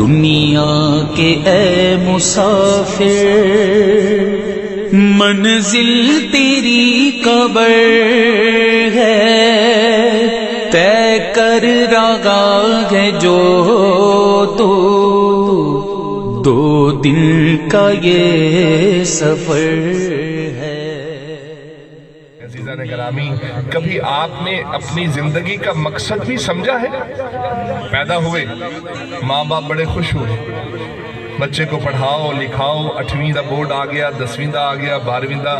دنیا کے اے مسافر منزل تیری قبر ہے، طے کر رہا ہے جو تو دو دن کا یہ سفر ہے۔ عزیزان گرامی، کبھی آپ نے اپنی زندگی کا مقصد بھی سمجھا ہے؟ پیدا ہوئے، ماں باپ بڑے خوش ہوئے، بچے کو پڑھاؤ لکھاؤ، 8ویں دا بورڈ آ گیا، 10ویں دا آ گیا، 12ویں دا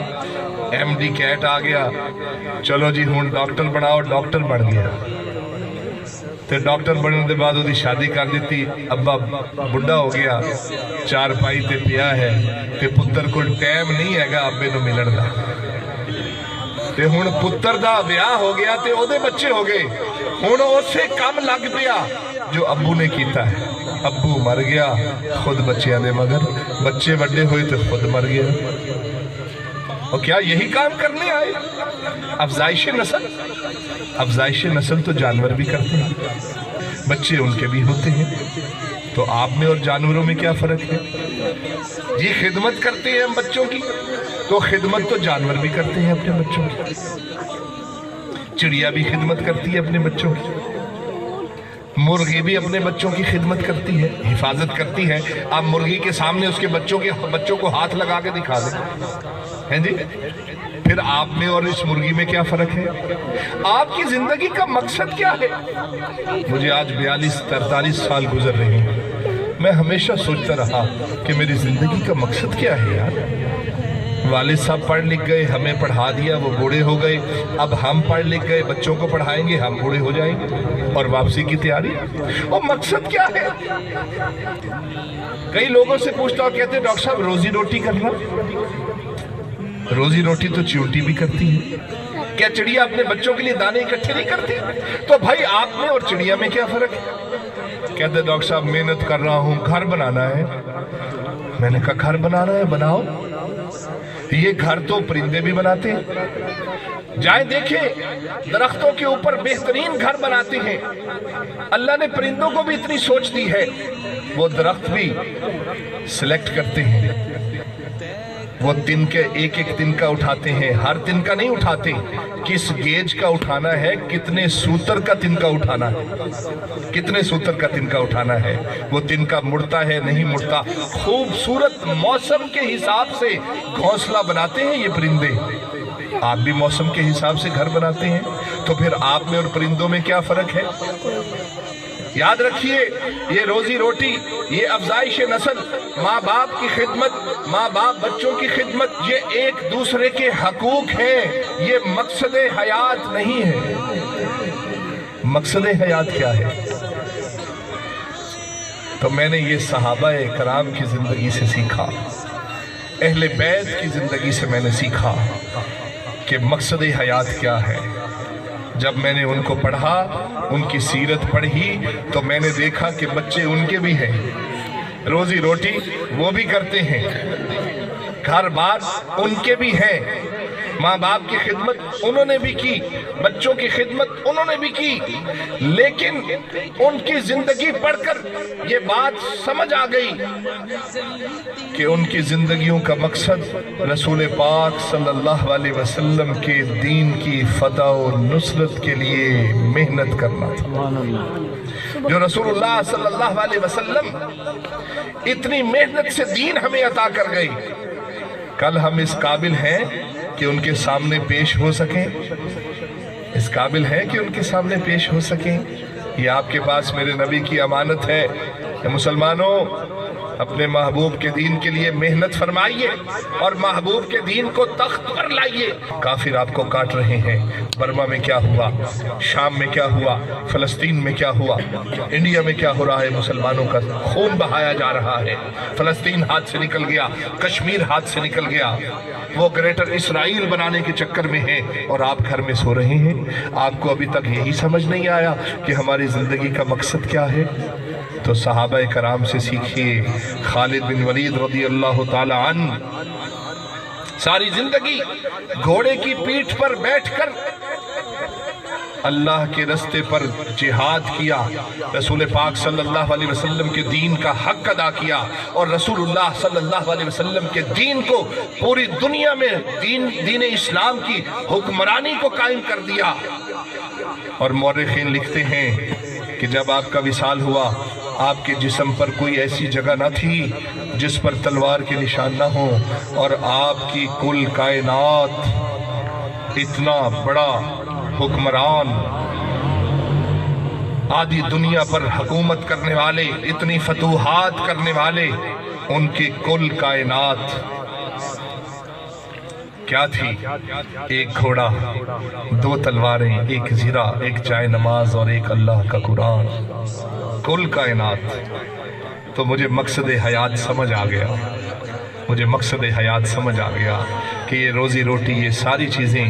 MD کیٹ آ گیا، چلو جی ہوں ڈاکٹر بناؤ، ڈاکٹر بن گیا۔ تے ڈاکٹر بننے دے بعد دی شادی کر دیتی، ابا بڑھا ہو گیا، 4 پائی تے پیا ہے، تے پتر کو ٹائم نہیں ہے گا ابے نو ملن دا، تے ہون پتر دا بیاہ ہو گیا تے او دے بچے ہو گئے، ہون اسے کم لگ پیا جو ابو نے کیتا ہے۔ ابو مر گیا، خود بچیاں دے مگر، بچے بڑے ہوئے تے خود مر گیا۔ اور کیا یہی کام کرنے آئے؟ افزائش نسل؟ افزائش نسل تو جانور بھی کرتے ہیں، بچے ان کے بھی ہوتے ہیں، تو آپ میں اور جانوروں میں کیا فرق ہے؟ یہ خدمت کرتے ہیں ہم بچوں کی، تو خدمت تو جانور بھی کرتے ہیں اپنے بچوں کی۔ چڑیا بھی خدمت کرتی ہے اپنے بچوں کی، مرغی بھی اپنے بچوں کی خدمت کرتی ہے، حفاظت کرتی ہے۔ آپ مرغی کے سامنے اس کے بچوں کو ہاتھ لگا کے دکھا دیں، ہیں جی؟ پھر آپ میں اور اس مرغی میں کیا فرق ہے؟ آپ کی زندگی کا مقصد کیا ہے؟ مجھے آج 42-43 سال گزر رہے ہیں، میں ہمیشہ سوچتا رہا کہ میری زندگی کا مقصد کیا ہے یار؟ والد صاحب پڑھ لکھ گئے، ہمیں پڑھا دیا، وہ بوڑھے ہو گئے، اب ہم پڑھ لکھ گئے، بچوں کو پڑھائیں گے، ہم بوڑھے ہو جائیں گے، اور واپسی کی تیاری۔ اور مقصد کیا ہے؟ کئی لوگوں سے پوچھتا ہوں، کہتے ہیں ڈاکٹر صاحب روزی روٹی کرنا، روزی روٹی تو چیونٹی بھی کرتی ہے، کیا چڑیا اپنے بچوں کے لیے دانے اکٹھے نہیں کرتی؟ تو بھائی آپ میں اور چڑیا میں کیا فرق ہے؟ کہتے ہیں ڈاکٹر صاحب محنت کر رہا ہوں، گھر بنانا ہے۔ میں نے کہا گھر بنانا ہے، بناؤ۔ یہ گھر تو پرندے بھی بناتے ہیں، جائیں دیکھیں درختوں کے اوپر بہترین گھر بناتے ہیں۔ اللہ نے پرندوں کو بھی اتنی سوچ دی ہے، وہ درخت بھی سلیکٹ کرتے ہیں، وہ تن کے ایک تن کا اٹھاتے ہیں، ہر تن کا نہیں اٹھاتے، کس گیج کا اٹھانا ہے، کتنے سوتر کا تن کا اٹھانا ہے، کتنے سوتر کا تن کا اٹھانا ہے، وہ تن کا مڑتا ہے نہیں مڑتا۔ خوبصورت موسم کے حساب سے گھونسلہ بناتے ہیں یہ پرندے، آپ بھی موسم کے حساب سے گھر بناتے ہیں، تو پھر آپ میں اور پرندوں میں کیا فرق ہے؟ یاد رکھیے، یہ روزی روٹی، یہ افزائش نسل، ماں باپ کی خدمت، ماں باپ بچوں کی خدمت، یہ ایک دوسرے کے حقوق ہیں، یہ مقصد حیات نہیں ہے۔ مقصد حیات کیا ہے؟ تو میں نے یہ صحابہ کرام کی زندگی سے سیکھا، اہل بیت کی زندگی سے میں نے سیکھا کہ مقصد حیات کیا ہے۔ جب میں نے ان کو پڑھا، ان کی سیرت پڑھی، تو میں نے دیکھا کہ بچے ان کے بھی ہیں، روزی روٹی وہ بھی کرتے ہیں، گھر بار ان کے بھی ہیں، ماں باپ کی خدمت انہوں نے بھی کی، بچوں کی خدمت انہوں نے بھی کی، لیکن ان کی زندگی پڑھ کر یہ بات سمجھ آ گئی کہ ان کی زندگیوں کا مقصد رسول پاک صلی اللہ علیہ وسلم کے دین کی فتح و نصرت کے لیے محنت کرنا تھا۔ جو رسول اللہ صلی اللہ علیہ وسلم اتنی محنت سے دین ہمیں عطا کر گئی، کل ہم اس قابل ہیں کہ ان کے سامنے پیش ہو سکیں، اس قابل ہیں کہ ان کے سامنے پیش ہو سکیں؟ یہ آپ کے پاس میرے نبی کی امانت ہے کہ مسلمانوں اپنے محبوب کے دین کے لیے محنت فرمائیے اور محبوب کے دین کو تخت پر لائیے۔ کافر آپ کو کاٹ رہے ہیں، برما میں کیا ہوا، شام میں کیا ہوا، فلسطین میں کیا ہوا، انڈیا میں کیا ہو رہا ہے، مسلمانوں کا خون بہایا جا رہا ہے، فلسطین ہاتھ سے نکل گیا، کشمیر ہاتھ سے نکل گیا، وہ گریٹر اسرائیل بنانے کے چکر میں ہیں اور آپ گھر میں سو رہے ہیں۔ آپ کو ابھی تک یہی سمجھ نہیں آیا کہ ہماری زندگی کا مقصد کیا ہے؟ تو صحابہ کرام سے سیکھیے۔ خالد بن ولید رضی اللہ تعالی عنہ ساری زندگی گھوڑے کی پیٹھ پر بیٹھ کر اللہ کے رستے پر جہاد کیا، رسول پاک صلی اللہ علیہ وسلم کے دین کا حق ادا کیا، اور رسول اللہ صلی اللہ علیہ وسلم کے دین کو پوری دنیا میں دین اسلام کی حکمرانی کو قائم کر دیا۔ اور مورخین لکھتے ہیں کہ جب آپ کا وصال ہوا، آپ کے جسم پر کوئی ایسی جگہ نہ تھی جس پر تلوار کے نشان نہ ہوں، اور آپ کی کل کائنات، اتنا بڑا حکمران، آدھی دنیا پر حکومت کرنے والے، اتنی فتوحات کرنے والے، ان کی کل کائنات کیا تھی؟ ایک گھوڑا، دو تلواریں، ایک زرہ، ایک جائے نماز اور ایک اللہ کا قرآن، کل کائنات۔ تو مجھے مقصد حیات سمجھ آ گیا، مجھے مقصد حیات سمجھ آ گیا کہ یہ روزی روٹی، یہ ساری چیزیں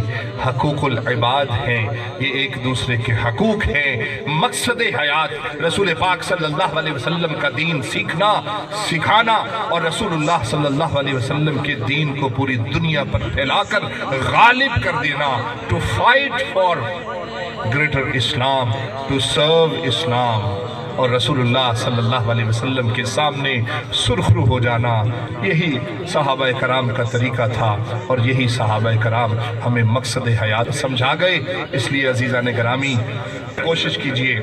حقوق العباد ہیں، یہ ایک دوسرے کے حقوق ہیں۔ مقصد حیات رسول پاک صلی اللہ علیہ وسلم کا دین سیکھنا، سکھانا، اور رسول اللہ صلی اللہ علیہ وسلم کے دین کو پوری دنیا پر پھیلا کر غالب کر دینا۔ To fight for greater Islam, to serve Islam, اور رسول اللہ صلی اللہ علیہ وسلم کے سامنے سرخرو ہو جانا، یہی صحابہ کرام کا طریقہ تھا، اور یہی صحابہ کرام ہمیں مقصد حیات سمجھا گئے۔ اس لیے عزیزان گرامی، کوشش کیجئے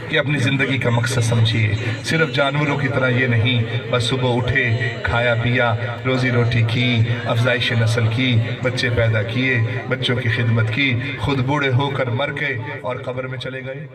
کہ اپنی زندگی کا مقصد سمجھیے۔ صرف جانوروں کی طرح یہ نہیں بس صبح اٹھے، کھایا پیا، روزی روٹی کی، افزائش نسل کی، بچے پیدا کیے، بچوں کی خدمت کی، خود بوڑھے ہو کر مر گئے اور قبر میں چلے گئے۔